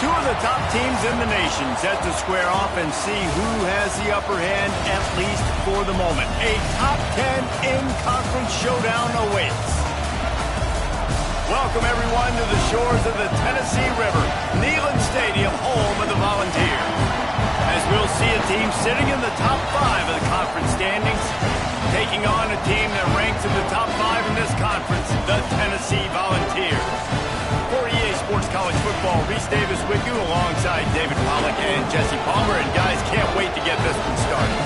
Two of the top teams in the nation set to square off and see who has the upper hand, at least for the moment. A top 10 in-conference showdown awaits. Welcome, everyone, to the shores of the Tennessee River, Neyland Stadium, home of the Volunteers. As we'll see a team sitting in the top 5 of the conference standings, taking on a team that ranks in the top 5 in this conference, the Tennessee Volunteers. For EA Sports College Football, Reese Davis with you alongside David Pollack and Jesse Palmer. And guys, can't wait to get this one started.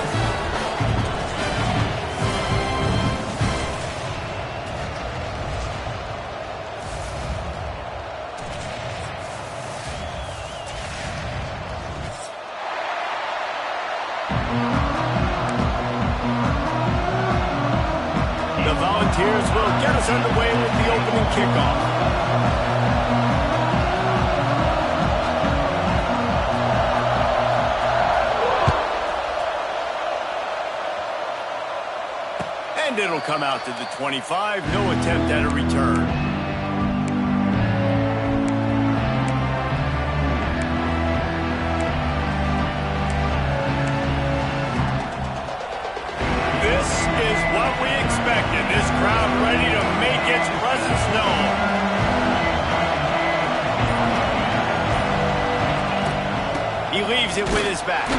The Volunteers will get us underway with the opening kickoff. And it'll come out to the 25. No attempt at a return. This is what we expected. This crowd ready to make its presence known. He leaves it with his back.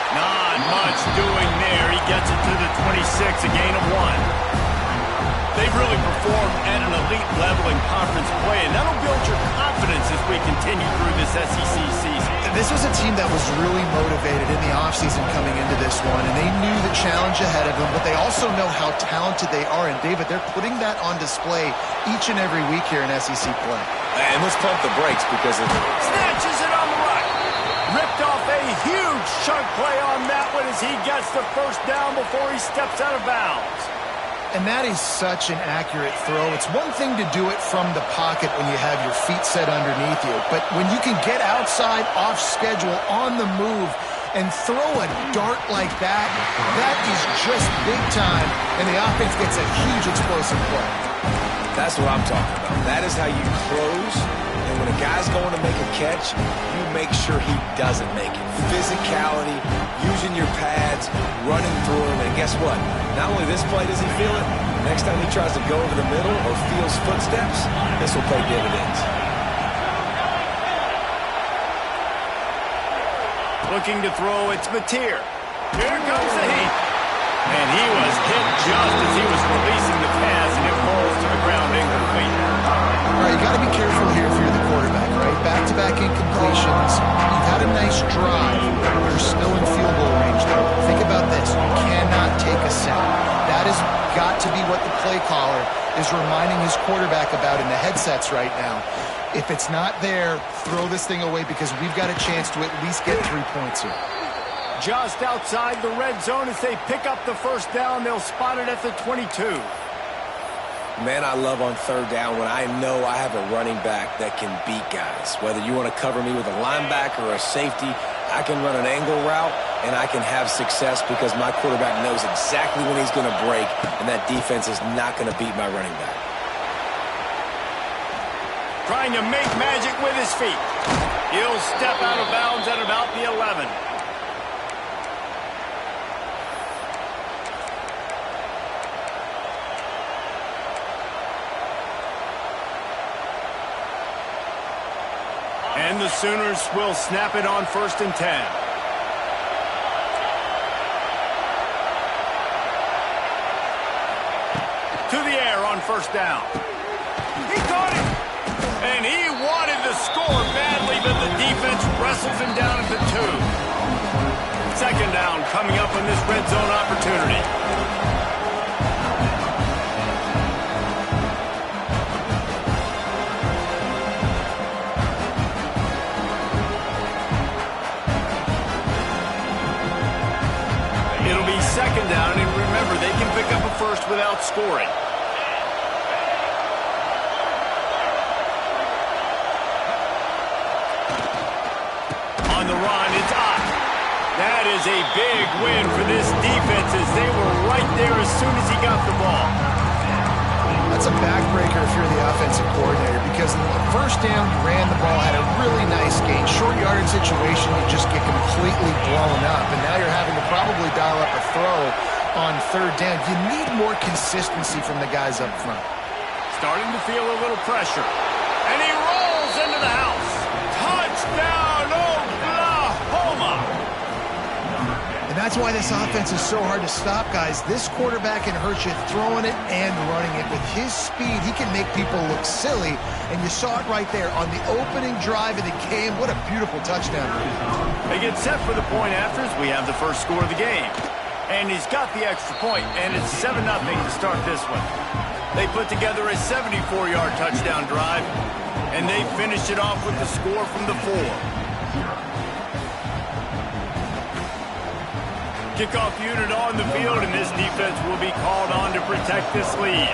Not much doing there. He gets it to the 26, a gain of 1. They've really performed at an elite level in conference play, and that'll build your confidence as we continue through this SEC season. This was a team that was really motivated in the offseason coming into this one, and they knew the challenge ahead of them, but they also know how talented they are. And, David, they're putting that on display each and every week here in SEC play. And let's pump the brakes because of... Snatches it on the right. Ripped off a huge chunk play on that one as he gets the first down before he steps out of bounds. And that is such an accurate throw. It's one thing to do it from the pocket when you have your feet set underneath you, but when you can get outside, off schedule, on the move, and throw a dart like that, that is just big time, and the offense gets a huge explosive play. That's what I'm talking about. That is how you close. And when a guy's going to make a catch, you make sure he doesn't make it. Physicality, using your pads, running through him, and guess what? Not only this play does he feel it, next time he tries to go over the middle or feels footsteps, this will pay dividends. Looking to throw, it's Mateer. Here comes the heat. And he was hit just as he was releasing the pass, and it falls to the ground incomplete. All right, you got to be careful here if you're the quarterback, right? Back-to-back incompletions. You've had a nice drive. You're still in field goal range, though. Think about this. You cannot take a sack. That has got to be what the play caller is reminding his quarterback about in the headsets right now. If it's not there, throw this thing away because we've got a chance to at least get 3 points here. Just outside the red zone as they pick up the first down. They'll spot it at the 22. Man, I love on third down when I know I have a running back that can beat guys. Whether you want to cover me with a linebacker or a safety, I can run an angle route, and I can have success because my quarterback knows exactly when he's going to break, and that defense is not going to beat my running back. Trying to make magic with his feet. He'll step out of bounds at about the 11. And the Sooners will snap it on 1st and 10. To the air on 1st down. He caught it! And he wanted to score badly, but the defense wrestles him down at the 2. 2nd down coming up on this red zone opportunity. It'll be 2nd down, and remember, they can pick up a first without scoring. On the run, it's up. That is a big win for this defense as they were right there as soon as he got the ball. That's a backbreaker if you're the offensive coordinator, because in the 1st down, you ran the ball, had a really nice gain. Short yardage situation, you just get completely blown up, and now you're having to probably dial up a throw on 3rd down. You need more consistency from the guys up front. Starting to feel a little pressure. And he rolls into the house. Touchdown, Oklahoma! And that's why this offense is so hard to stop, guys. This quarterback can hurt you throwing it and running it. With his speed, he can make people look silly. And you saw it right there on the opening drive of the game. What a beautiful touchdown. They get set for the point after as we have the first score of the game. And he's got the extra point, and it's 7-0 to start this one. They put together a 74-yard touchdown drive, and they finished it off with the score from the 4. Kickoff unit on the field, and this defense will be called on to protect this lead.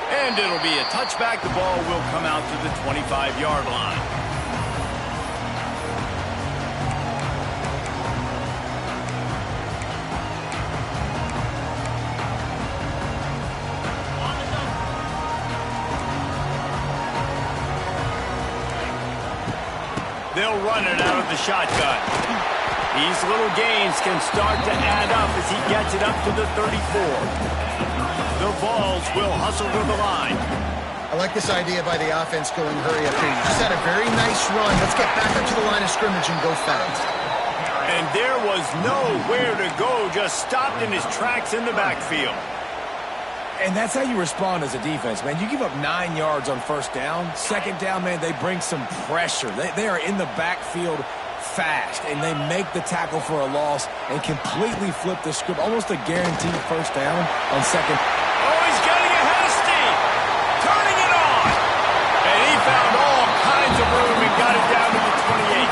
And it'll be a touchback. The ball will come out to the 25-yard line. They'll run it out of the shotgun. These little gains can start to add up as he gets it up to the 34. The Vols will hustle to the line. I like this idea by the offense going hurry up here. You just had a very nice run. Let's get back up to the line of scrimmage and go fast. And there was nowhere to go, just stopped in his tracks in the backfield. And that's how you respond as a defense, man. You give up 9 yards on 1st down. 2nd down, man, they bring some pressure. They are in the backfield fast, and they make the tackle for a loss and completely flip the script. Almost a guaranteed 1st down on 2nd. Oh, he's getting ahead of steam. Turning it on. And he found all kinds of room and got it down to the 28.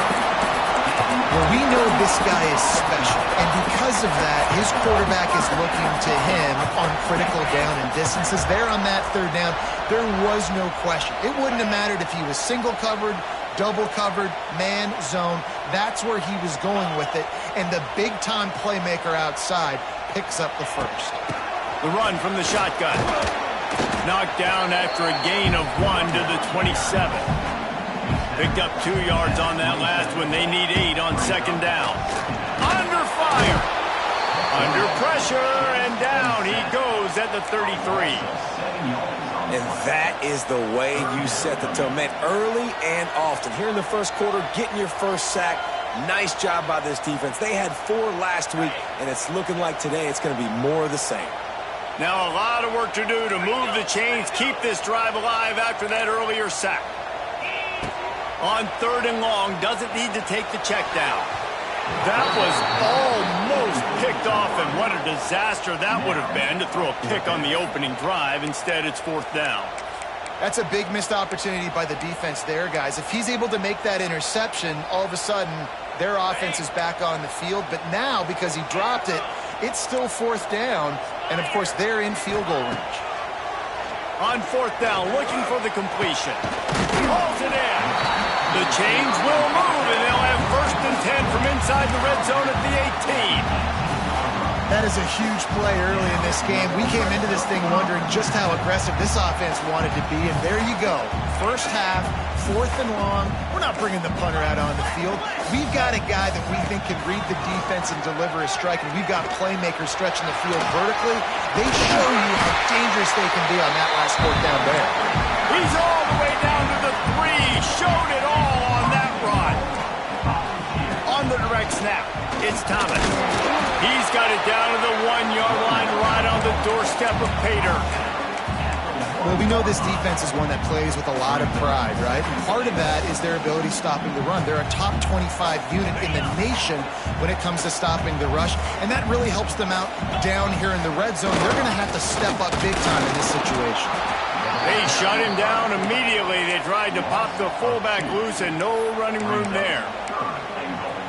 Well, we know this guy is special, and because of that, his quarterback is looking to him on critical down and distances. There on that 3rd down, there was no question. It wouldn't have mattered if he was single covered, double covered, man, zone. That's where he was going with it, and the big-time playmaker outside picks up the 1st. The run from the shotgun. Knocked down after a gain of 1 to the 27. Picked up 2 yards on that last one. They need 8 on 2nd down. Under fire. Under pressure, and down he goes at the 33. And that is the way you set the tone, man, early and often. Here in the 1st quarter, getting your 1st sack. Nice job by this defense. They had 4 last week, and it's looking like today it's going to be more of the same. Now a lot of work to do to move the chains, keep this drive alive after that earlier sack. On 3rd and long, doesn't need to take the check down. That was almost picked off, and what a disaster that would have been to throw a pick on the opening drive. Instead, it's 4th down. That's a big missed opportunity by the defense there, guys. If he's able to make that interception, all of a sudden, their offense is back on the field. But now, because he dropped it, it's still 4th down. And, of course, they're in field goal range. On 4th down, looking for the completion. Hauls it in. The chains will move, and they'll have 1st and 10 from inside the red zone at the 18. That is a huge play early in this game. We came into this thing wondering just how aggressive this offense wanted to be, and there you go. First half, 4th and long. We're not bringing the punter out on the field. We've got a guy that we think can read the defense and deliver a strike, and we've got playmakers stretching the field vertically. They show you how dangerous they can be on that last 4th down there. He's all the way down to the 3. Showed it all on that run. On the direct snap, it's Thomas. He's got it down to the 1-yard line, right on the doorstep of Pater. Well, we know this defense is one that plays with a lot of pride, right? And part of that is their ability stopping the run. They're a top 25 unit in the nation when it comes to stopping the rush, and that really helps them out down here in the red zone. They're going to have to step up big time in this situation. They shut him down immediately. They tried to pop the fullback loose, and no running room there.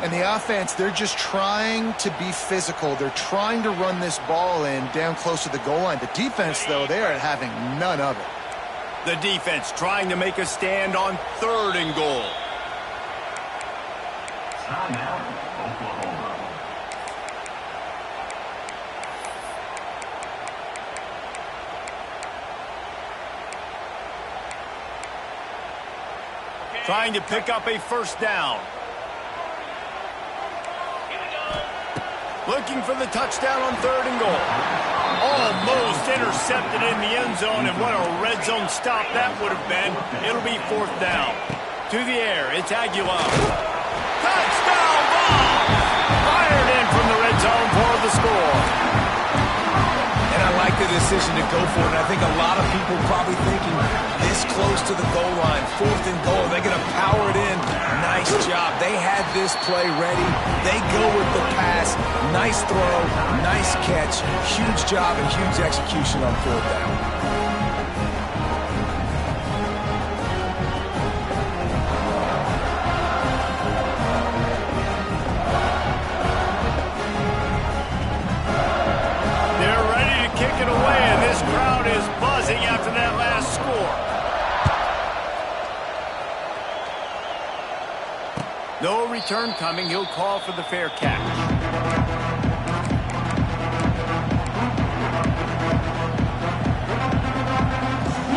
And the offense, they're just trying to be physical. They're trying to run this ball in down close to the goal line. The defense, though, they are having none of it. The defense trying to make a stand on 3rd and goal. Trying to pick up a 1st down. Looking for the touchdown on 3rd and goal. Almost intercepted in the end zone, and what a red zone stop that would have been. It'll be 4th down. To the air, it's Aguilar. Touchdown ball! Fired in from the red zone for the score. And I like the decision to go for it. I think a lot of people probably thinking this close to the goal line, 4th and goal, they're going to power it in. Nice job. They had this play ready. They go with the pass. Nice throw, nice catch. Huge job and huge execution on 4th down. After that last score. No return coming. He'll call for the fair catch.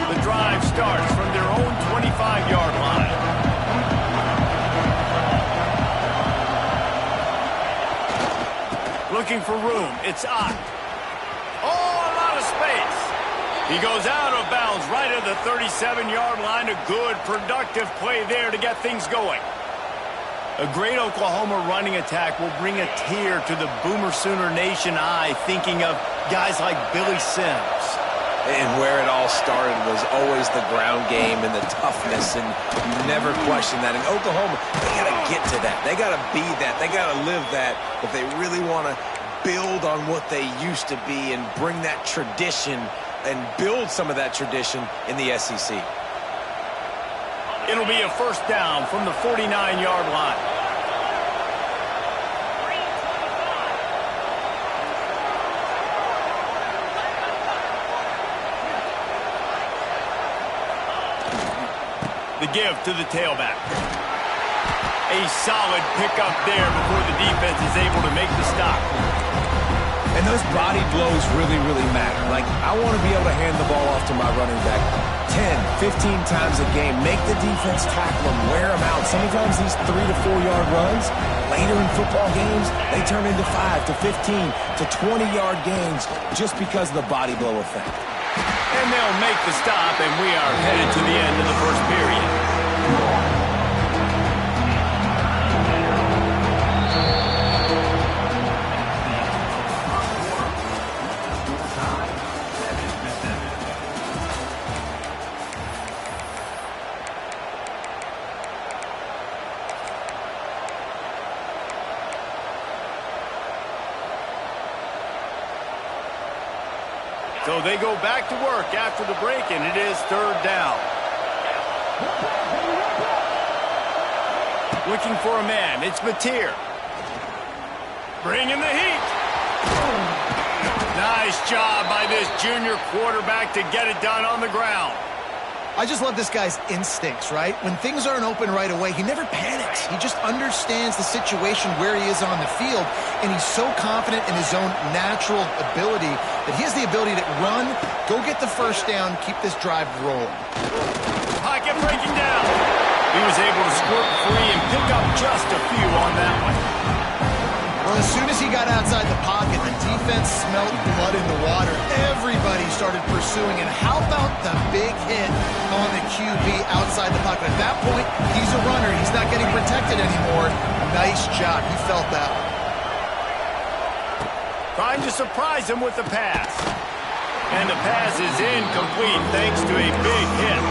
The drive starts from their own 25-yard line. Looking for room. It's Ott. Oh, a lot of space. He goes out of bounds right at the 37-yard line. A good, productive play there to get things going. A great Oklahoma running attack will bring a tear to the Boomer Sooner Nation eye, thinking of guys like Billy Sims. And where it all started was always the ground game and the toughness, and you never question that. In Oklahoma, they got to get to that. They got to be that. They got to live that if they really want to build on what they used to be and bring that tradition and build some of that tradition in the SEC. It'll be a 1st down from the 49-yard line. The give to the tailback. A solid pickup there before the defense is able to make the stop. And those body blows really, really matter. Like, I want to be able to hand the ball off to my running back 10, 15 times a game. Make the defense tackle them, wear them out. Sometimes these 3 to 4 yard runs, later in football games, they turn into 5 to 15 to 20-yard gains just because of the body blow effect. And they'll make the stop, and we are headed to the end of the 1st period. So they go back to work after the break, and it is 3rd down. Looking for a man. It's Mateer. Bringing the heat. Nice job by this junior quarterback to get it done on the ground. I just love this guy's instincts, right? When things aren't open right away, he never panics. He just understands the situation where he is on the field, and he's so confident in his own natural ability that he has the ability to run, go get the first down, keep this drive rolling. Pocket breaking down. He was able to squirt free and pick up just a few on that one. Well, as soon as he got outside the pocket, the defense smelled blood in the water. Everybody started pursuing, and how about the big hit on the QB outside the pocket? At that point, he's a runner. He's not getting protected anymore. Nice job. He felt that one. Trying to surprise him with the pass. And the pass is incomplete thanks to a big hit.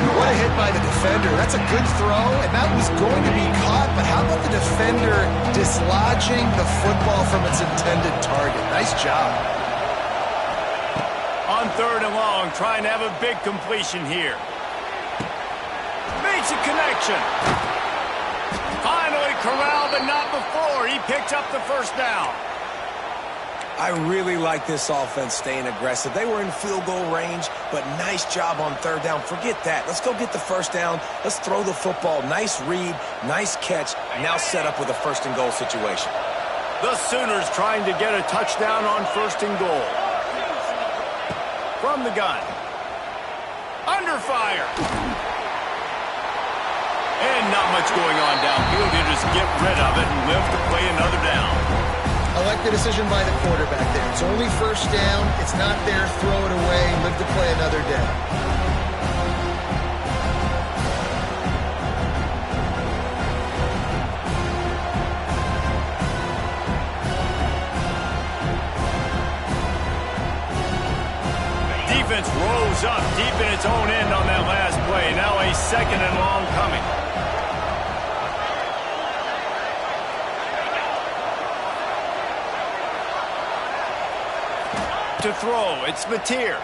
What a hit by the defender. That's a good throw, and that was going to be caught, but how about the defender dislodging the football from its intended target? Nice job. On 3rd and long, trying to have a big completion here. Makes a connection. Finally corralled, but not before. He picks up the first down. I really like this offense staying aggressive. They were in field goal range, but nice job on 3rd down. Forget that. Let's go get the first down. Let's throw the football. Nice read, nice catch. Now set up with a 1st and goal situation. The Sooners trying to get a touchdown on 1st and goal. From the gun. Under fire. And not much going on downfield. You just get rid of it and live to play another down. I like the decision by the quarterback there. It's only 1st down. It's not there. Throw it away. Live to play another down. Defense rose up deep in its own end on that last play. Now a 2nd and long coming. To throw, it's Mateer.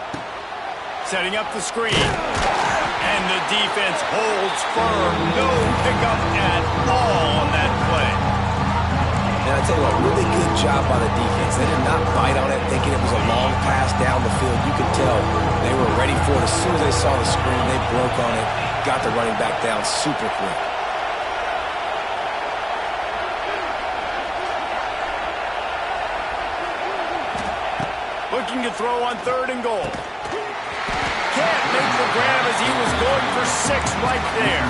Setting up the screen. And the defense holds firm. No pickup at all on that play. And I tell you what, really good job by the defense. They did not bite on it thinking it was a long pass down the field. You could tell they were ready for it. As soon as they saw the screen, they broke on it. Got the running back down super quick. Looking to throw on 3rd and goal. Can't make the grab as he was going for 6 right there.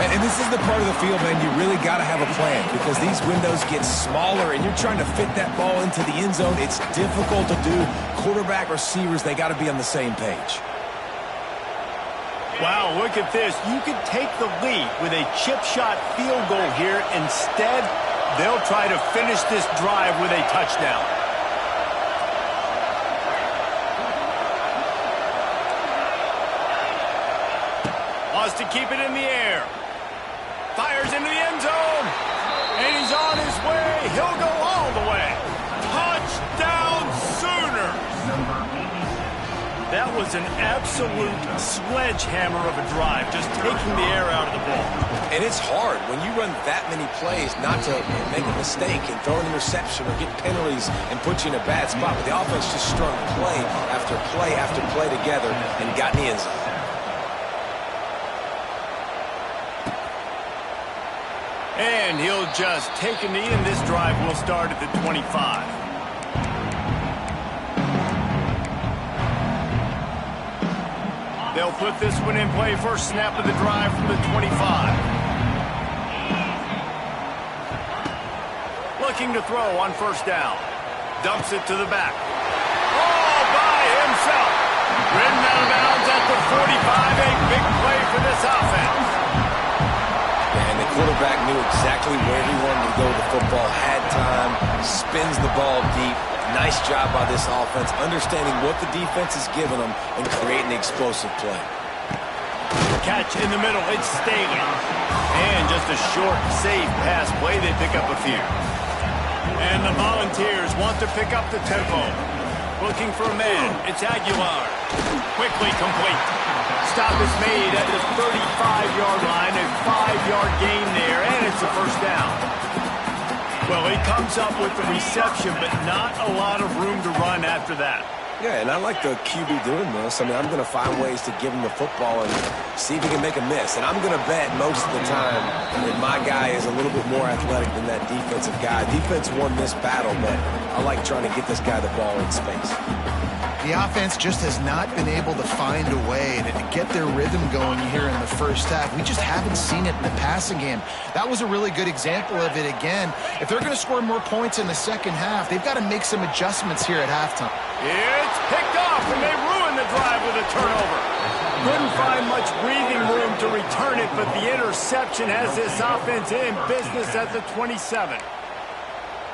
And this is the part of the field, man, you really got to have a plan because these windows get smaller and you're trying to fit that ball into the end zone. It's difficult to do. Quarterback, receivers, they got to be on the same page. Wow, look at this. You could take the lead with a chip shot field goal here. Instead, they'll try to finish this drive with a touchdown. To keep it in the air. Fires into the end zone. And he's on his way. He'll go all the way. Touchdown Sooners. That was an absolute sledgehammer of a drive, just taking the air out of the ball. And it's hard when you run that many plays not to make a mistake and throw an interception or get penalties and put you in a bad spot. But the offense just strung play after play after play together and got in the end zone. And he'll just take a knee, and this drive will start at the 25. They'll put this one in play. First snap of the drive from the 25. Looking to throw on 1st down. Dumps it to the back. All by himself. Ridden out of bounds at the 45. A big play for this offense. And the quarterback knew exactly where he wanted to go with the football, had time, spins the ball deep. Nice job by this offense, understanding what the defense is giving them and creating the explosive play. Catch in the middle, it's Staley. And just a short, safe pass play, they pick up a few. And the Volunteers want to pick up the tempo. Looking for a man, it's Aguilar. Quickly complete. stop is made at the 35-yard line, a 5-yard gain there, and it's a first down. Well, he comes up with the reception, but not a lot of room to run after that. Yeah, and I like the QB doing this. I mean, I'm going to find ways to give him the football and see if he can make a miss. And I'm going to bet most of the time that my guy is a little bit more athletic than that defensive guy. Defense won this battle, but I like trying to get this guy the ball in space. The offense just has not been able to find a way to get their rhythm going here in the first half. We just haven't seen it in the passing game. That was a really good example of it again. If they're going to score more points in the second half, they've got to make some adjustments here at halftime. It's picked off, and they ruin the drive with a turnover. Couldn't find much breathing room to return it, but the interception has this offense in business at the 27.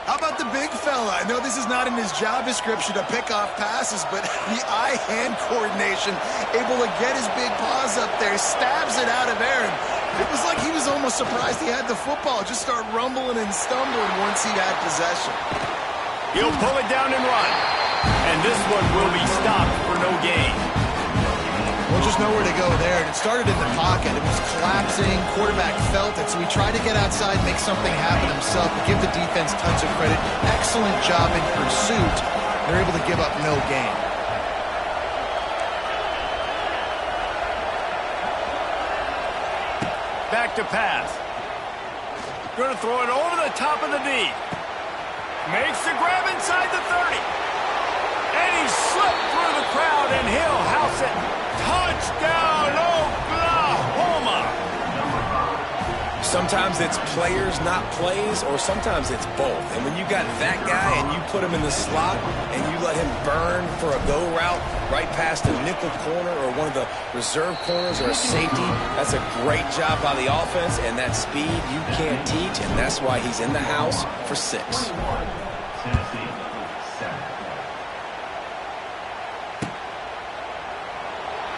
How about the big fella? I know this is not in his job description to pick off passes, but the eye-hand coordination, able to get his big paws up there, stabs it out of Aaron. It was like he was almost surprised he had the football. Just start rumbling and stumbling once he had possession. He'll pull it down and run. And this one will be stopped for no gain. Well, just nowhere to go there. And it started in the pocket. It was collapsing. Quarterback felt it, so he tried to get outside, make something happen himself, but give the defense tons of credit. Excellent job in pursuit. They're able to give up no gain. Back to pass. Going to throw it over the top of the D. Makes the grab inside the 30. And he slipped through the crowd, and he'll house it. Touchdown, Oklahoma! Sometimes it's players, not plays, or sometimes it's both. And when you got that guy and you put him in the slot and you let him burn for a go route right past a nickel corner or one of the reserve corners or a safety, that's a great job by the offense, and that speed you can't teach, and that's why he's in the house for 6.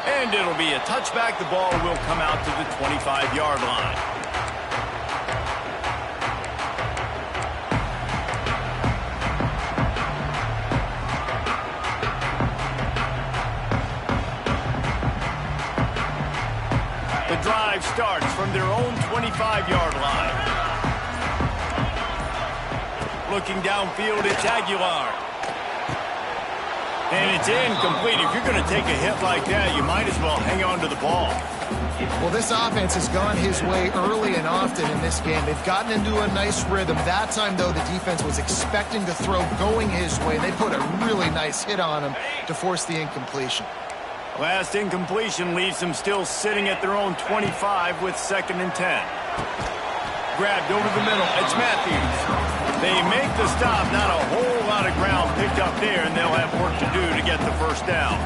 And it'll be a touchback. The ball will come out to the 25-yard line. The drive starts from their own 25-yard line. Looking downfield, it's Aguilar. And it's incomplete. If you're going to take a hit like that, you might as well hang on to the ball. Well, this offense has gone his way early and often in this game. They've gotten into a nice rhythm. That time, though, the defense was expecting to throw going his way. They put a really nice hit on him to force the incompletion. Last incompletion leaves them still sitting at their own 25 with 2nd and 10. Grabbed over the middle. It's Matthews. They make the stop. Not a whole lot of ground picked up there, and they'll have work to do to get the first down.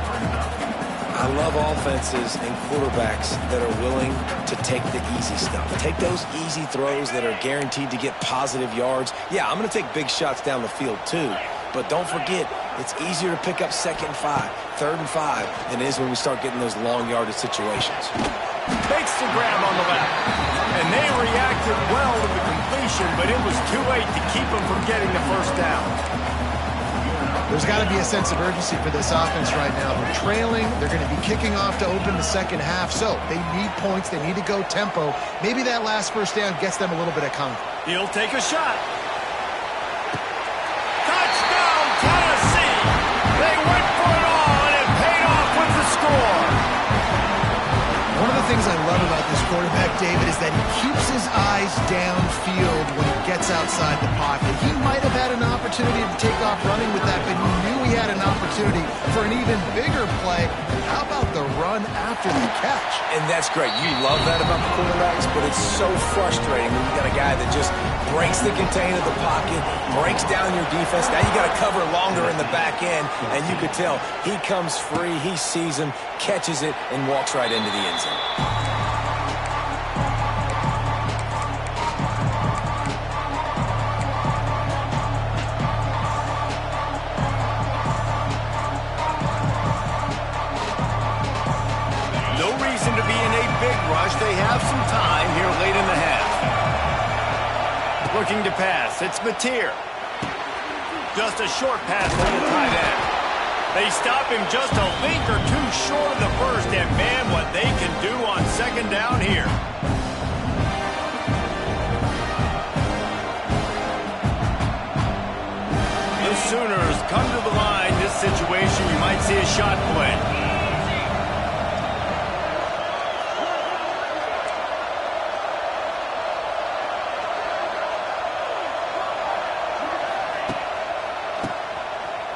I love offenses and quarterbacks that are willing to take the easy stuff. Take those easy throws that are guaranteed to get positive yards. Yeah, I'm going to take big shots down the field too, but don't forget, it's easier to pick up 2nd and 5, 3rd and 5 than it is when we start getting those long yardage situations. Makes the grab on the left. And they reacted well to the completion, but it was too late to keep them from getting the first down. There's got to be a sense of urgency for this offense right now. They're trailing. They're going to be kicking off to open the second half. So they need points. They need to go tempo. Maybe that last first down gets them a little bit of confidence. He'll take a shot. Touchdown, Tennessee! They went for it all, and it paid off with the score. One of the things I love about this quarterback, David, is that he keeps his eyes downfield when he gets outside the pocket. He might have had an opportunity to take off running with that, but he knew he had an opportunity for an even bigger play. How about the run after the catch? And that's great. You love that about the quarterbacks, but it's so frustrating when you got a guy that just breaks the contain of the pocket, breaks down your defense. Now you got to cover longer in the back end, and you could tell he comes free, he sees him, catches it, and walks right into the end zone. No reason to be in a big rush. They have some time here late in the half. Looking to pass. It's Mateer. Just a short pass from the tight end. They stop him just a link or two short of the first, and man, what they second down here. The Sooners come to the line. This situation, you might see a shot play.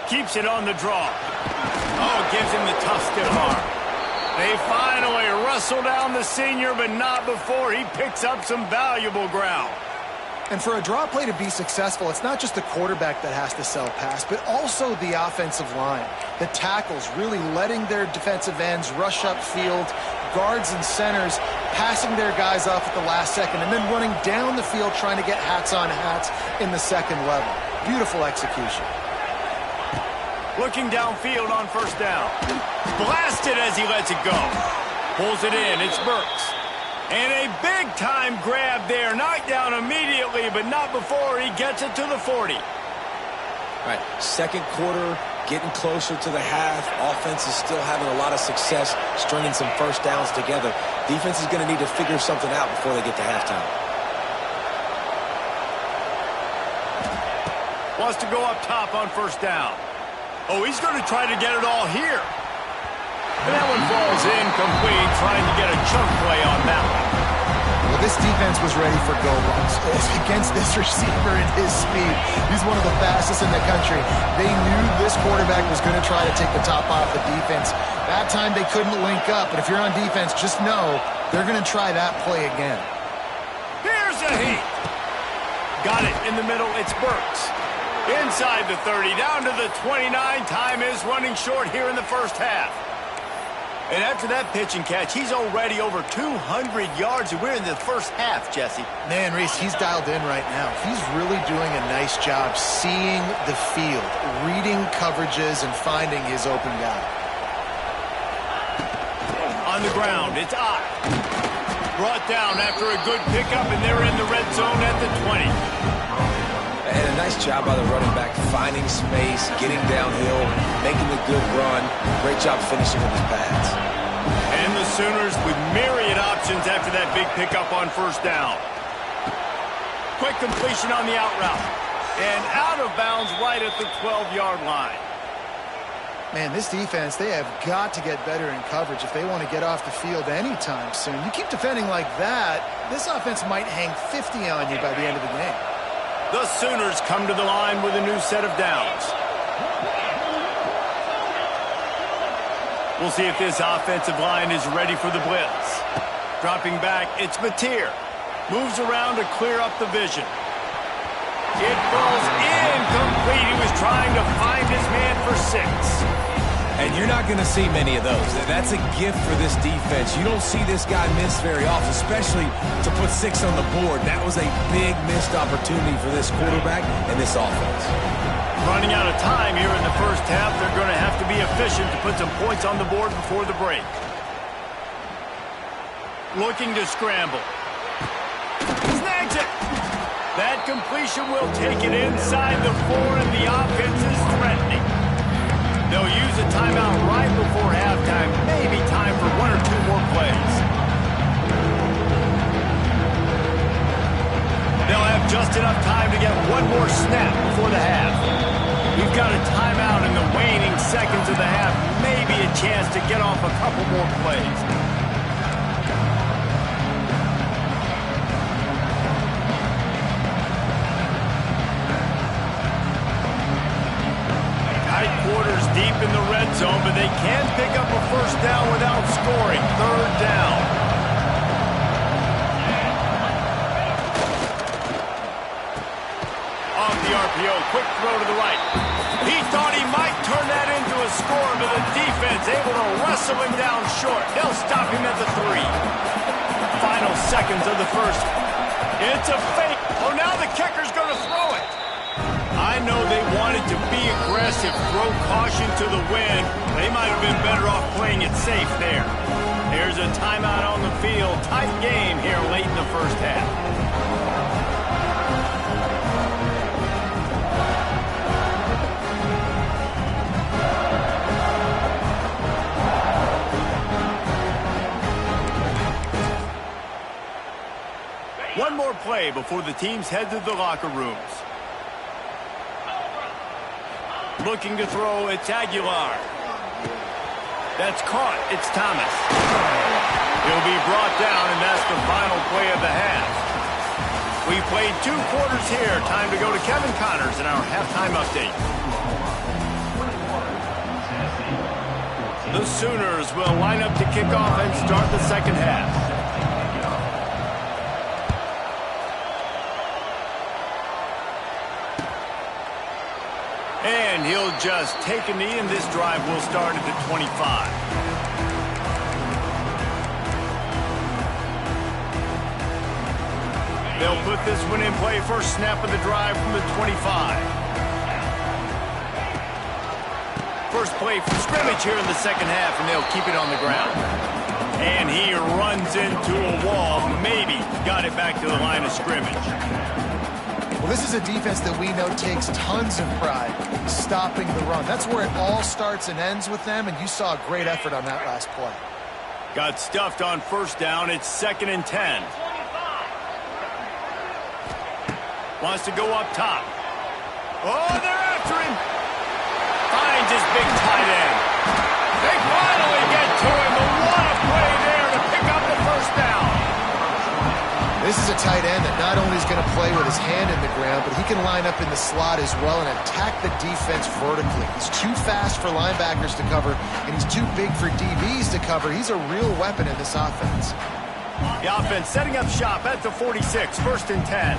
Keeps it on the draw. Oh, gives him the tough stiff arm. They finally wrestle down the senior, but not before he picks up some valuable ground. And for a draw play to be successful, it's not just the quarterback that has to sell pass, but also the offensive line. The tackles really letting their defensive ends rush upfield, guards and centers passing their guys off at the last second, and then running down the field trying to get hats on hats in the second level. Beautiful execution. Looking downfield on first down. Blasted as he lets it go. Pulls it in. It's Burks. And a big-time grab there. Knocked down immediately, but not before he gets it to the 40. All right, second quarter, getting closer to the half. Offense is still having a lot of success stringing some first downs together. Defense is going to need to figure something out before they get to halftime. Wants to go up top on first down. Oh, he's going to try to get it all here. And that one falls incomplete, trying to get a chunk play on that one. Well, this defense was ready for go balls. Against this receiver and his speed, he's one of the fastest in the country. They knew this quarterback was going to try to take the top off the defense. That time they couldn't link up, but if you're on defense, just know they're going to try that play again. Here's a heat. Got it in the middle. It's Burks. Inside the 30, down to the 29. Time is running short here in the first half. And after that pitch and catch, he's already over 200 yards, and we're in the first half, Jesse. Man, Reese, he's dialed in right now. He's really doing a nice job seeing the field, reading coverages, and finding his open guy. On the ground, it's Ott. Brought down after a good pickup, and they're in the red zone at the 20. And a nice job by the running back, finding space, getting downhill, making the good run. Great job finishing with his pads. And the Sooners with myriad options after that big pickup on first down. Quick completion on the out route. And out of bounds right at the 12-yard line. Man, this defense, they have got to get better in coverage if they want to get off the field anytime soon. You keep defending like that, this offense might hang 50 on you by the end of the game. The Sooners come to the line with a new set of downs. We'll see if this offensive line is ready for the blitz. Dropping back, it's Mateer. Moves around to clear up the vision. It falls incomplete. He was trying to find his man for 6. And you're not going to see many of those. That's a gift for this defense. You don't see this guy miss very often, especially to put 6 on the board. That was a big missed opportunity for this quarterback and this offense. Running out of time here in the first half. They're going to have to be efficient to put some points on the board before the break. Looking to scramble. Snags it. That completion will take it inside the 4, and the offense is threatening. They'll use a timeout right before halftime. Maybe time for 1 or 2 more plays. They'll have just enough time to get 1 more snap before the half. We've got a timeout in the waning seconds of the half. Maybe a chance to get off a couple more plays. Quarters deep in the red zone, but they can pick up a first down without scoring. Third down. Off the RPO, quick throw to the right. He thought he might turn that into a score, but the defense able to wrestle him down short. They'll stop him at the 3. Final seconds of the first. It's a fake. Oh, now the kicker's going to throw it. I know they wanted to be aggressive, throw caution to the wind. They might have been better off playing it safe there. There's a timeout on the field. Tight game here late in the first half. One more play before the teams head to the locker rooms. Looking to throw, it's Aguilar. That's caught, it's Thomas. He'll be brought down, and that's the final play of the half. We played 2 quarters here. Time to go to Kevin Connors in our halftime update. The Sooners will line up to kick off and start the second half. And he'll just take a knee, and this drive will start at the 25. They'll put this one in play. First snap of the drive from the 25. First play from scrimmage here in the second half, and they'll keep it on the ground. And he runs into a wall. Maybe got it back to the line of scrimmage. Well, this is a defense that we know takes tons of pride stopping the run. That's where it all starts and ends with them, and you saw a great effort on that last play. Got stuffed on first down. It's 2nd and 10. Wants to go up top. Oh, they're after him. Finds his big tight end. They finally get to him. But what a play there to pick up the first down. This is a tight end that not only is going to play with his hand in the ground, but he can line up in the slot as well and attack the defense vertically. He's too fast for linebackers to cover, and he's too big for DBs to cover. He's a real weapon in this offense. The offense setting up shop at the 46, 1st and 10.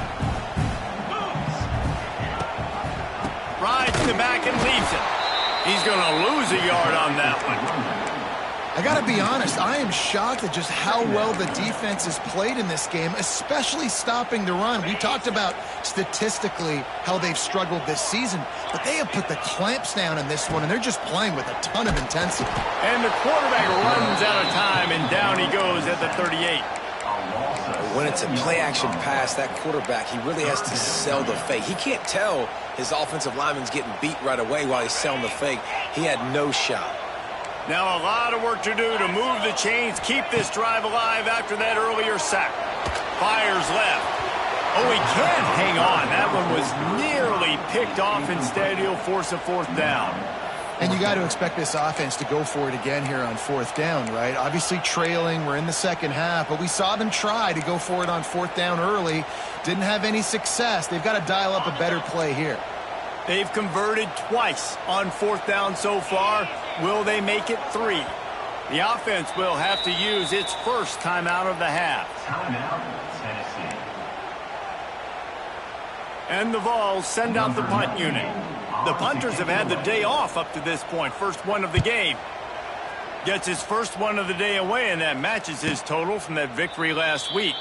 Rides to the back and leaves it. He's going to lose a yard on that one. I got to be honest, I am shocked at just how well the defense has played in this game, especially stopping the run. We talked about statistically how they've struggled this season, but they have put the clamps down in this one, and they're just playing with a ton of intensity. And the quarterback runs out of time, and down he goes at the 38. When it's a play-action pass, that quarterback, he really has to sell the fake. He can't tell his offensive lineman's getting beat right away while he's selling the fake. He had no shot. Now a lot of work to do to move the chains, keep this drive alive after that earlier sack. Fires left. Oh, he can't hang on. That one was nearly picked off. Instead, he'll force a 4th down. And you got to expect this offense to go for it again here on 4th down, right? Obviously trailing, we're in the second half, but we saw them try to go for it on 4th down early. Didn't have any success. They've got to dial up a better play here. They've converted twice on 4th down so far. Will they make it 3? The offense will have to use its first timeout of the half. Timeout, Tennessee. And the Vols send out the punt unit. The punters have had the day off up to this point. First one of the game. Gets his first one of the day away, and that matches his total from that victory last week.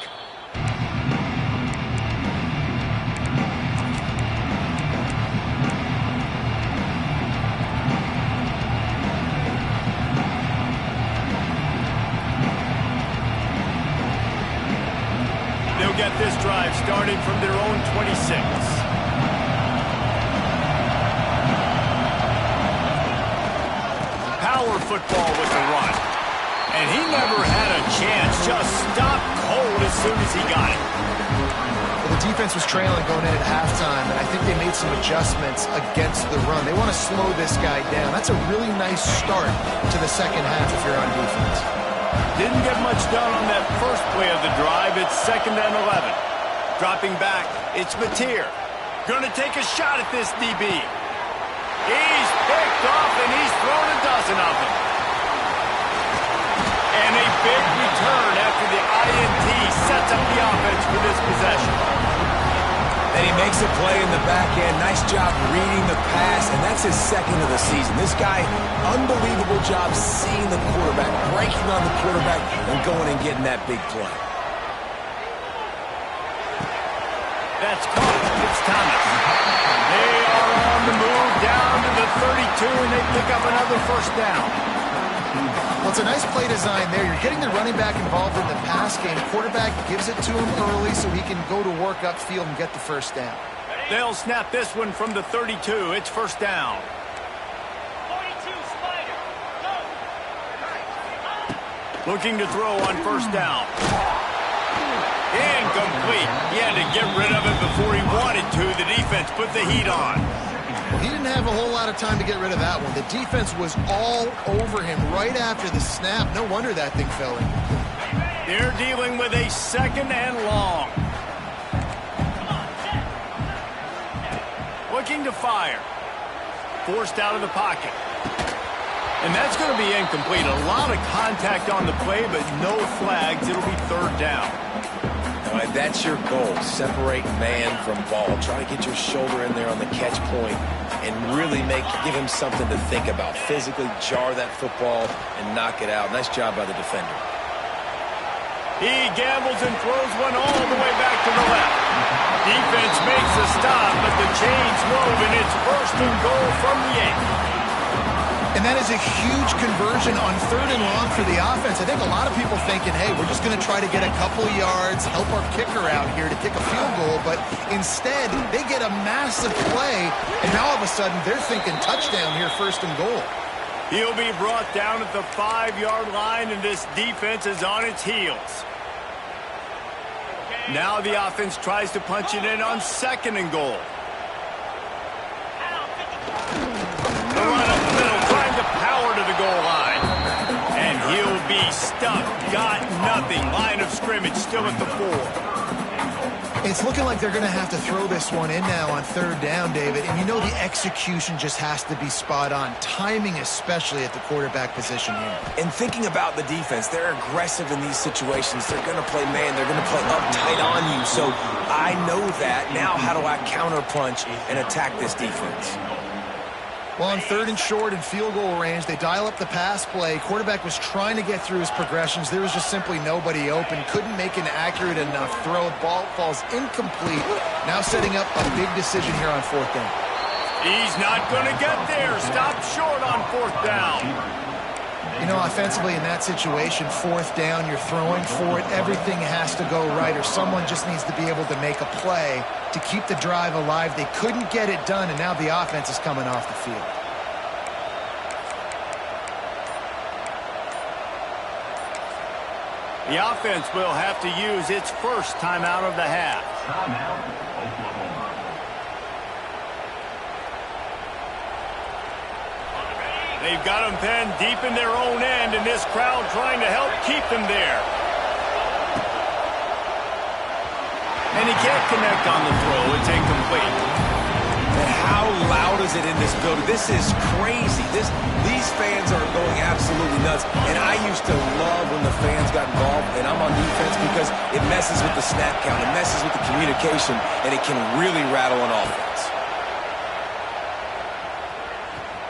They'll get this drive started from their own 26. Power football with the run. And he never had a chance. Just stopped cold as soon as he got it. Well, the defense was trailing going in at halftime, and I think they made some adjustments against the run. They want to slow this guy down. That's a really nice start to the second half if you're on defense. Didn't get much done on that first play of the drive. It's 2nd and 11. Dropping back, it's Mateer. Going to take a shot at this DB. He's picked off, and he's thrown a dozen of them. And a big return after the INT sets up the offense for this possession. And he makes a play in the back end. Nice job reading the pass, and that's his 2nd of the season. This guy, unbelievable job seeing the quarterback, breaking on the quarterback, and going and getting that big play. That's caught. It's Thomas. They are on the move down to the 32, and they pick up another first down. Well, it's a nice play design there. You're getting the running back involved in the pass game. Quarterback gives it to him early so he can go to work upfield and get the first down. They'll snap this one from the 32. It's first down. 42, Spider. Go. Looking to throw on first down. Incomplete. He had to get rid of it before he wanted to. The defense put the heat on. Well, he didn't have a whole lot of time to get rid of that one. The defense was all over him right after the snap. No wonder that thing fell in. They're dealing with a 2nd and long. Looking to fire. Forced out of the pocket. And that's going to be incomplete. A lot of contact on the play, but no flags. It'll be 3rd down. All right, that's your goal. Separate man from ball. Try to get your shoulder in there on the catch point and really give him something to think about. Physically jar that football and knock it out. Nice job by the defender. He gambles and throws one all the way back to the left. Defense makes a stop, but the chains move, and it's 1st and goal from the 8. And that is a huge conversion on 3rd and long for the offense. I think a lot of people thinking, hey, we're just going to try to get a couple yards, help our kicker out here to kick a field goal. But instead, they get a massive play, and now all of a sudden they're thinking touchdown here, 1st and goal. He'll be brought down at the 5-yard line, and this defense is on its heels. Now the offense tries to punch it in on 2nd and goal. The run up the middle, trying to power to the goal line. And he'll be stuck. Got nothing. Line of scrimmage still at the 4. It's looking like they're going to have to throw this one in now on 3rd down, David. And you know the execution just has to be spot on. Timing especially at the quarterback position here. And thinking about the defense, they're aggressive in these situations. They're going to play man. They're going to play uptight on you. So I know that. Now how do I counterpunch and attack this defense? Well, on 3rd and short and field goal range, they dial up the pass play. Quarterback was trying to get through his progressions. There was just simply nobody open. Couldn't make an accurate enough throw. Ball falls incomplete. Now setting up a big decision here on 4th down. He's not going to get there. Stop short on 4th down. You know, offensively in that situation, 4th down, you're throwing for it. Everything has to go right, or someone just needs to be able to make a play to keep the drive alive. They couldn't get it done, and now the offense is coming off the field. The offense will have to use its 1st timeout of the half. Timeout, Oklahoma. They've got them penned deep in their own end, and this crowd trying to help keep them there. And he can't connect on the throw. It's incomplete. And how loud is it in this building? This is crazy. These fans are going absolutely nuts. And I used to love when the fans got involved, and I'm on defense because it messes with the snap count. It messes with the communication, and it can really rattle an offense.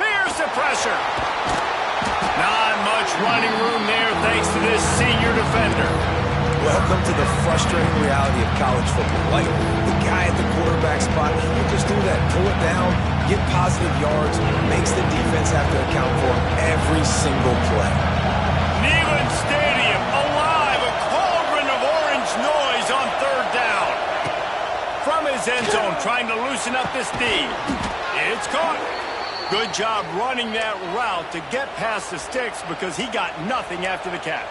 Here's the pressure. Not much running room there thanks to this senior defender. Welcome to the frustrating reality of college football. Like, the guy at the quarterback spot, he'll just do that. Pull it down, get positive yards, makes the defense have to account for him every single play. Neyland Stadium alive, a cauldron of orange noise on 3rd down. From his end zone, trying to loosen up this D. It's caught. Good job running that route to get past the sticks because he got nothing after the catch.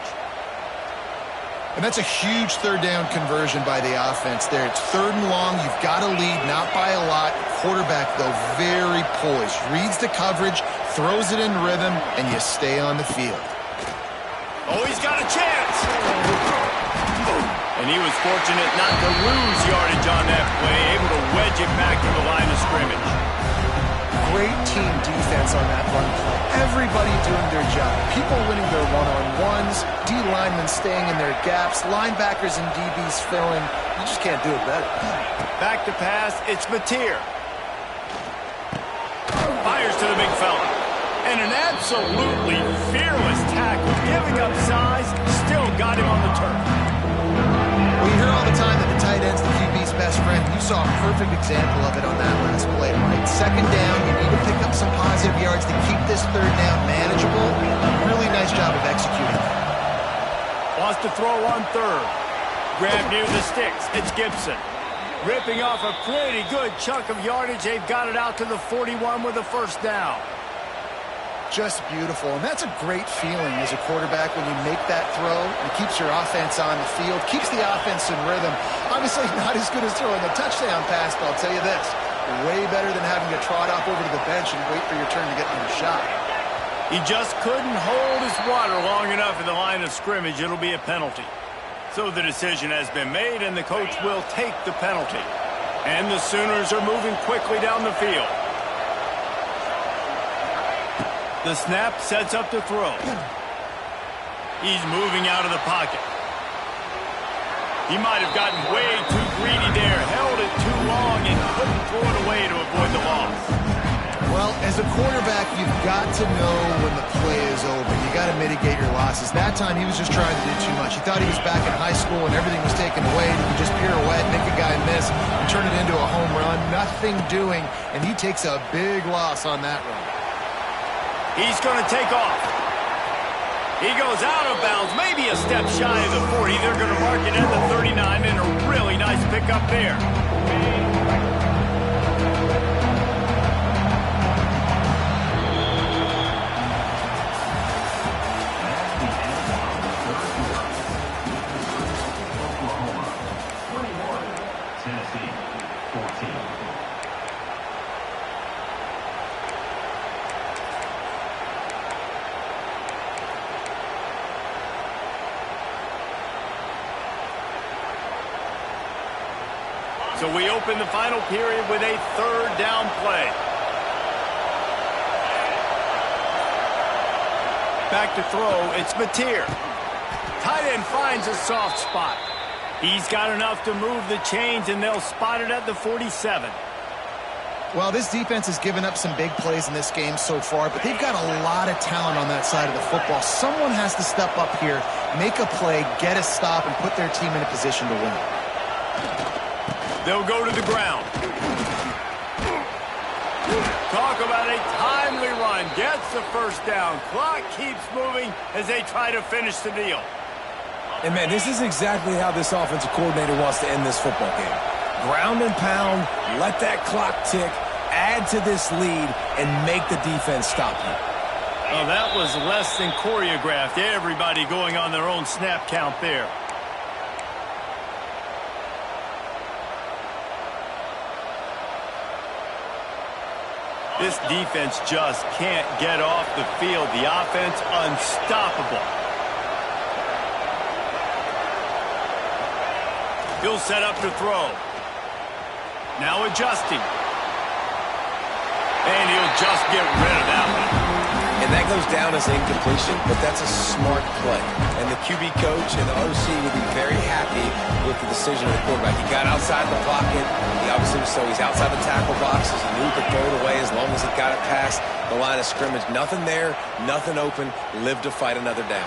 And that's a huge 3rd down conversion by the offense there. It's 3rd and long. You've got to lead, not by a lot. Quarterback, though, very poised. Reads the coverage, throws it in rhythm, and you stay on the field. Oh, he's got a chance. And he was fortunate not to lose yardage on that play, able to wedge it back to the line of scrimmage. Great team defense on that run play. Everybody doing their job. People winning their one-on-ones, D linemen staying in their gaps, linebackers and DBs filling. You just can't do it better. Back to pass, it's Mateer. Fires to the big fella. And an absolutely fearless tackle, giving up size, still got him on the turf. We hear all the time that the tight end's the QB's best friend. You saw a perfect example of it on that last play, right? 2nd down, you need to pick up some positive yards to keep this 3rd down manageable. Really nice job of executing that. Wants to throw on 3rd. Grab near the sticks. It's Gibson. Ripping off a pretty good chunk of yardage. They've got it out to the 41 with a 1st down. Just beautiful, and that's a great feeling as a quarterback when you make that throw. It keeps your offense on the field, keeps the offense in rhythm. Obviously not as good as throwing a touchdown pass, but I'll tell you this, way better than having to trot off over to the bench and wait for your turn to get another shot. He just couldn't hold his water long enough in the line of scrimmage. It'll be a penalty. So the decision has been made, and the coach will take the penalty. And the Sooners are moving quickly down the field. The snap sets up the throw. He's moving out of the pocket. He might have gotten way too greedy there, held it too long, and couldn't throw it away to avoid the loss. Well, as a quarterback, you've got to know when the play is over. You got to mitigate your losses. That time, he was just trying to do too much. He thought he was back in high school and everything was taken away. He could just pirouette, make a guy miss, and turn it into a home run. Nothing doing, and he takes a big loss on that run. He's going to take off. He goes out of bounds, maybe a step shy of the 40. They're going to mark it at the 39, and a really nice pickup there. Tennessee, 14. So we open the final period with a third down play. Back to throw, it's Mateer. Tight end finds a soft spot. He's got enough to move the chains, and they'll spot it at the 47. Well, this defense has given up some big plays in this game so far, but they've got a lot of talent on that side of the football. Someone has to step up here, make a play, get a stop, and put their team in a position to win. They'll go to the ground. Talk about a timely run. Gets the first down. Clock keeps moving as they try to finish the deal. And, man, this is exactly how this offensive coordinator wants to end this football game. Ground and pound, let that clock tick, add to this lead, and make the defense stop you. Well, that was less than choreographed. Everybody going on their own snap count there. This defense just can't get off the field. The offense unstoppable. He'll set up to throw. Now adjusting. And he'll just get rid of that one. And that goes down as incompletion, but that's a smart play. And the QB coach and the OC would be very happy with the decision of the quarterback. He got outside the pocket. He obviously was so he's outside the tackle boxes. He knew he could throw it away as long as he got it past the line of scrimmage. Nothing there, nothing open. Live to fight another down.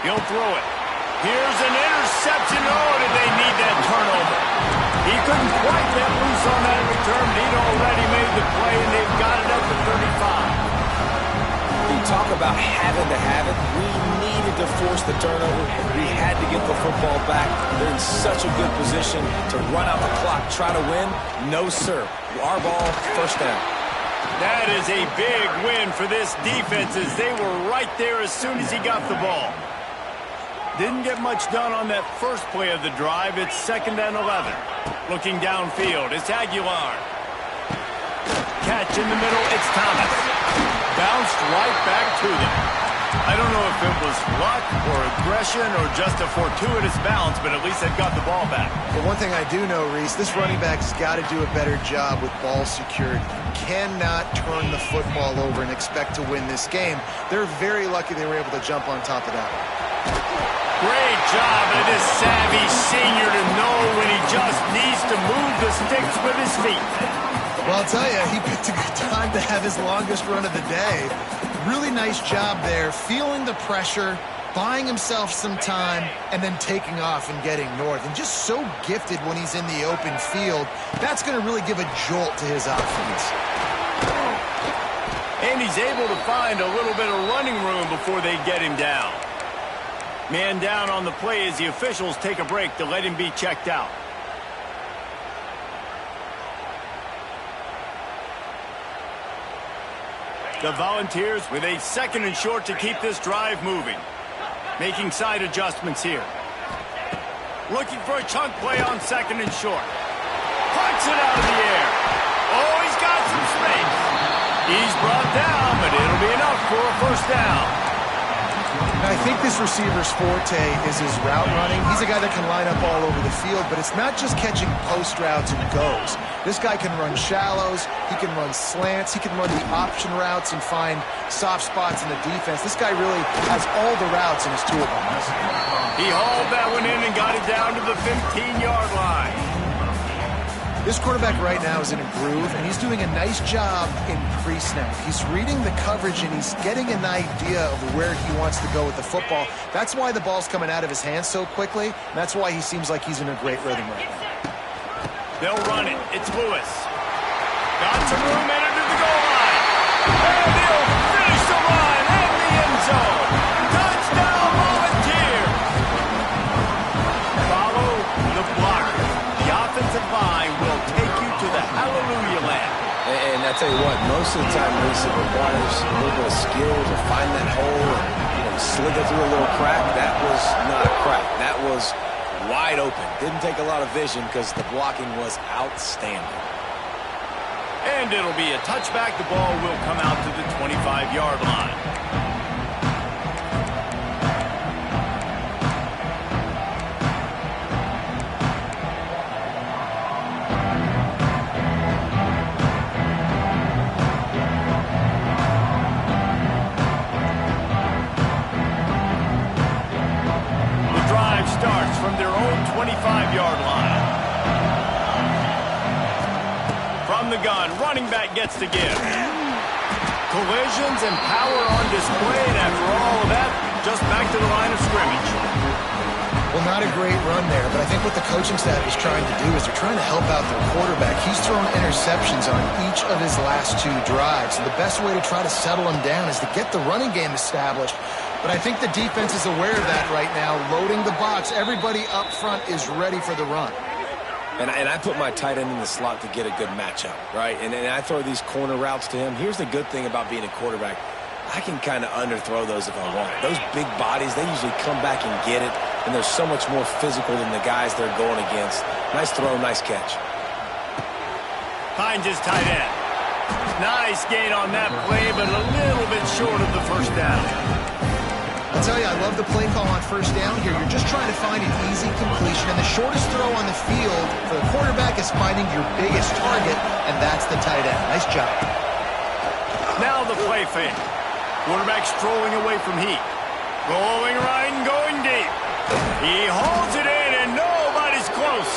He'll throw it. Here's an interception. Oh, did they need that turnover? He couldn't quite get loose on that return. He'd already made the play, and they've got it up to 35. You talk about having to have it. We needed to force the turnover. We had to get the football back. They're in such a good position to run out the clock, try to win. No, sir. Our ball, first down. That is a big win for this defense as they were right there as soon as he got the ball. Didn't get much done on that first play of the drive. It's 2nd and 11. Looking downfield, it's Aguilar. Catch in the middle, it's Thomas. Bounced right back to them. I don't know if it was luck or aggression or just a fortuitous bounce, but at least they've got the ball back. But one thing I do know, Reese, this running back has got to do a better job with ball security. Cannot turn the football over and expect to win this game. They're very lucky they were able to jump on top of that one. Great job of this savvy senior to know when he just needs to move the sticks with his feet. Well, I'll tell you, he picked a good time to have his longest run of the day. Really nice job there, feeling the pressure, buying himself some time, and then taking off and getting north. And just so gifted when he's in the open field. That's going to really give a jolt to his offense. And he's able to find a little bit of running room before they get him down. Man down on the play as the officials take a break to let him be checked out. The Volunteers with a 2nd and short to keep this drive moving. Making side adjustments here. Looking for a chunk play on 2nd and short. Pucks it out of the air. Oh, he's got some space. He's brought down, but it'll be enough for a first down. I think this receiver's forte is his route running. He's a guy that can line up all over the field, but it's not just catching post routes and goes. This guy can run shallows, he can run slants, he can run the option routes and find soft spots in the defense. This guy really has all the routes in his toolbox. He hauled that one in and got it down to the 15-yard line. This quarterback right now is in a groove, and he's doing a nice job in pre-snap. He's reading the coverage, and he's getting an idea of where he wants to go with the football. That's why the ball's coming out of his hands so quickly, and that's why he seems like he's in a great rhythm right now. They'll run it. It's Lewis. Got some room in under the goal line. And he'll finish the run in the end zone. Touchdown, Volunteers! Follow the blocker. The offensive line will take you to the hallelujah land. And I tell you what, most of the time, Reese, it requires a little bit of skill to find that hole and slither through a little crack. That was not a crack. That was wide open. Didn't take a lot of vision because the blocking was outstanding. And it'll be a touchback. The ball will come out to the 25-yard line. Starts from their own 25-yard line. From the gun, running back gets to give. Collisions and power on display, and after all of that, just back to the line of scrimmage. Well, not a great run there, but I think what the coaching staff is trying to do is they're trying to help out their quarterback. He's thrown interceptions on each of his last 2 drives, and the best way to try to settle him down is to get the running game established. But I think the defense is aware of that right now, loading the box. Everybody up front is ready for the run. And I put my tight end in the slot to get a good matchup, right? And I throw these corner routes to him. Here's the good thing about being a quarterback. I can kind of underthrow those if I want. Those big bodies, they usually come back and get it, and they're so much more physical than the guys they're going against. Nice throw, nice catch. Finds his tight end. Nice gain on that play, but a little bit short of the first down. I'll tell you, I love the play call on first down here. You're just trying to find an easy completion, and the shortest throw on the field for the quarterback is finding your biggest target, and that's the tight end. Nice job. Now the play fake. Quarterback strolling away from heat. Rolling right and going deep. He hauls it in, and nobody's close.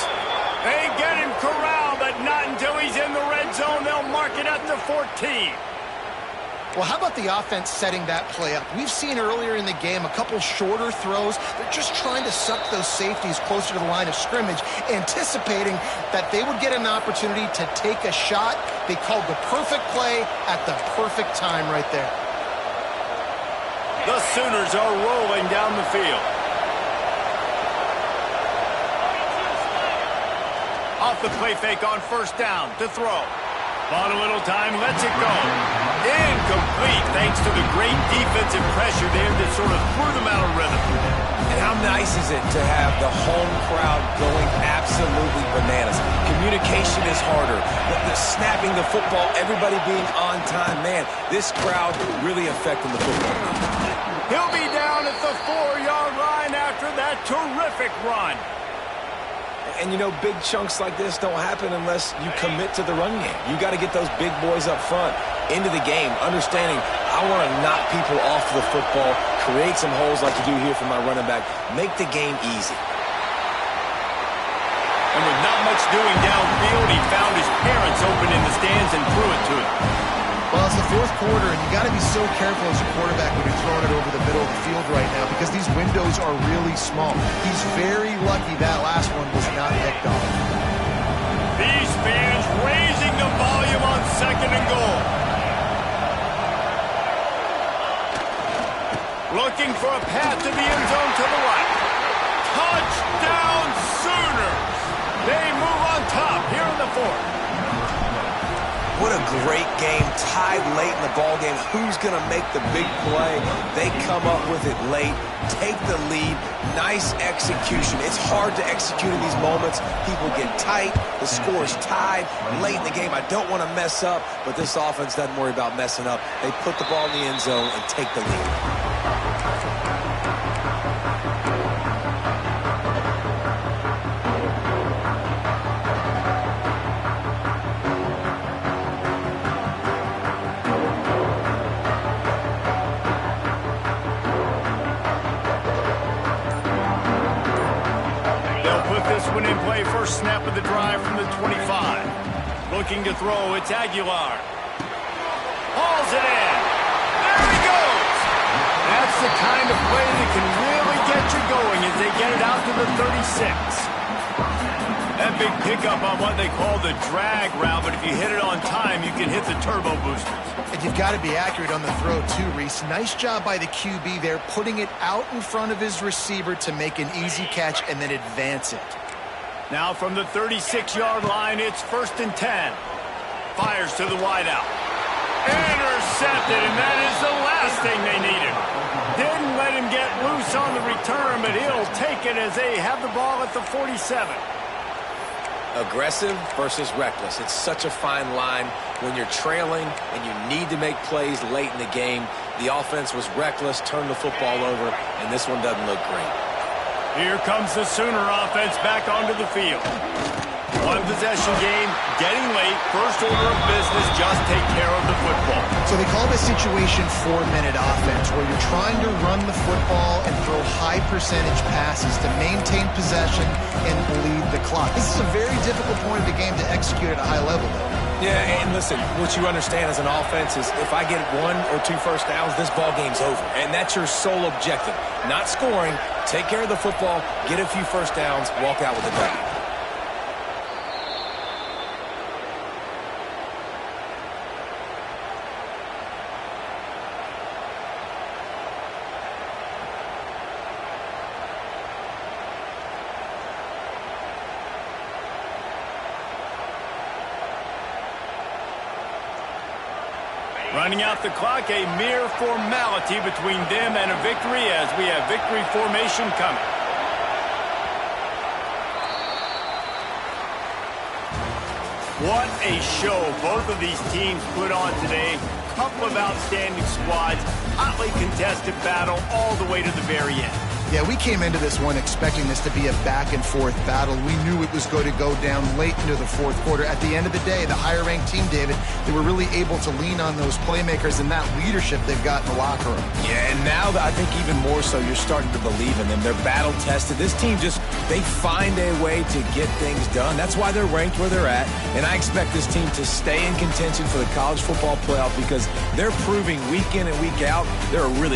They get him corralled, but not until he's in the red zone. They'll mark it at the 14. Well, how about the offense setting that play up? We've seen earlier in the game a couple shorter throws. They're just trying to suck those safeties closer to the line of scrimmage, anticipating that they would get an opportunity to take a shot. They called the perfect play at the perfect time right there. The Sooners are rolling down the field. Off the play fake on first down to throw. Bought a little time, lets it go. Incomplete thanks to the great defensive pressure there that sort of threw them out of rhythm. And how nice is it to have the home crowd going absolutely bananas? Communication is harder. The snapping the football, everybody being on time. Man, this crowd really affecting the football game. He'll be down at the 4-yard line after that terrific run. And, you know, big chunks like this don't happen unless you commit to the run game. You got to get those big boys up front into the game, understanding I want to knock people off the football, create some holes like you do here for my running back, make the game easy. And with not much doing downfield, he found his parents open in the stands and threw it to him. Well, it's the 4th quarter, and you got to be so careful as a quarterback when you're throwing it over the middle of the field right now because these windows are really small. He's very lucky that last one was not picked off. These fans raising the volume on 2nd and goal. Looking for a path to the end zone to the right. Touchdown Sooners! They move on top here in the 4th. What a great game, tied late in the ball game. Who's going to make the big play? They come up with it late, take the lead. Nice execution. It's hard to execute in these moments. People get tight. The score's tied late in the game. I don't want to mess up, but this offense doesn't worry about messing up. They put the ball in the end zone and take the lead. First snap of the drive from the 25. Looking to throw, it's Aguilar. Hauls it in. There he goes. That's the kind of play that can really get you going as they get it out to the 36. That big pickup on what they call the drag route, but if you hit it on time, you can hit the turbo boosters. And you've got to be accurate on the throw too, Reese. Nice job by the QB there, putting it out in front of his receiver to make an easy catch and then advance it. Now from the 36-yard line, it's 1st and 10. Fires to the wideout. Intercepted, and that is the last thing they needed. Didn't let him get loose on the return, but he'll take it as they have the ball at the 47. Aggressive versus reckless. It's such a fine line when you're trailing and you need to make plays late in the game. The offense was reckless, turned the football over, and this one doesn't look great. Here comes the Sooner offense back onto the field. One possession game, getting late. First order of business, just take care of the football. So they call this situation 4-minute offense, where you're trying to run the football and throw high percentage passes to maintain possession and bleed the clock. This is a very difficult point of the game to execute at a high level, though. Yeah, and listen, what you understand as an offense is if I get 1 or 2 first downs, this ball game's over. And that's your sole objective. Not scoring, take care of the football, get a few first downs, walk out with a W. Running out the clock, a mere formality between them and a victory as we have victory formation coming. What a show both of these teams put on today. Couple of outstanding squads, hotly contested battle all the way to the very end. Yeah, we came into this one expecting this to be a back-and-forth battle. We knew it was going to go down late into the fourth quarter. At the end of the day, the higher-ranked team, David, they were really able to lean on those playmakers and that leadership they've got in the locker room. Yeah, and now I think even more so, you're starting to believe in them. They're battle-tested. This team they find a way to get things done. That's why they're ranked where they're at. And I expect this team to stay in contention for the college football playoff because they're proving week in and week out they're a really